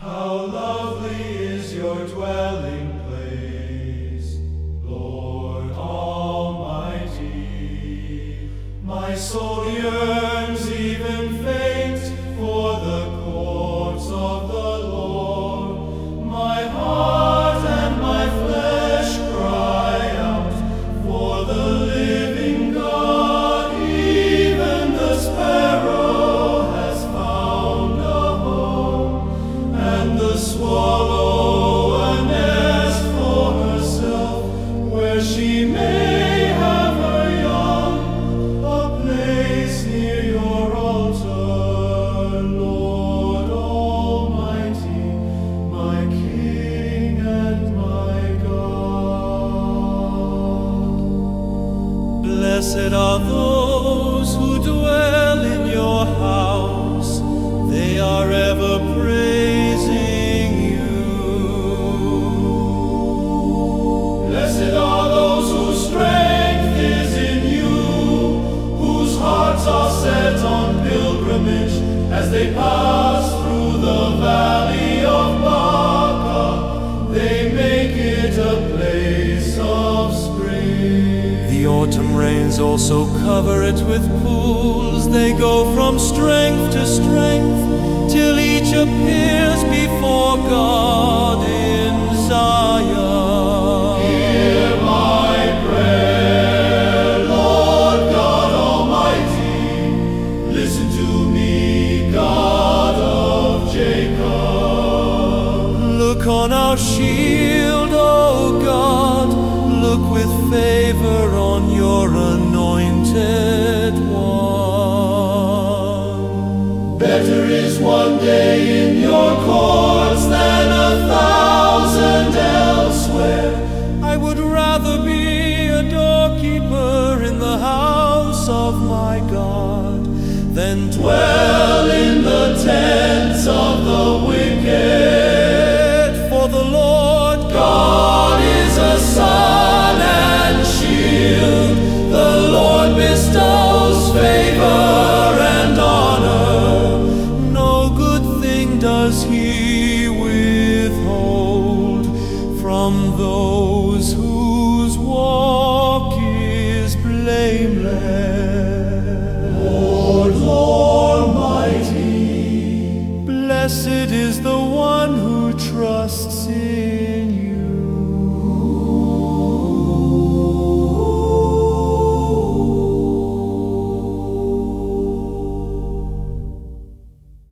How lovely is your dwelling place, Lord Almighty. My soul yearns, even faints, for the courts of the Lord. My heart and my flesh cry out for the living God. Even the sparrow has found a home, and the swallow a nest for herself, where she may have her young, a place near your altar, Lord Almighty, my King and my God. Blessed are those who dwell in your house, they are ever praising you. Blessed are those whose strength is in you, whose hearts are set on pilgrimage as they pass through the valley of Baca. They make it a place of spring. The autumn rains also cover it with pools. They go from strength to strength, till each appears before God in Zion. Hear my prayer, Lord God Almighty. Listen to me, God of Jacob. Look on our shield, O God. Look with favor on your anointed one. Better is one day in your courts than 1,000 elsewhere. I would rather be a doorkeeper in the house of my God than dwell in the tents of the wicked. For the Lord God is a sun and shield. The Lord bestows favor and honor. No good thing does he withhold from those whose walk is blameless. Lord Almighty, blessed is the one who trusts in you.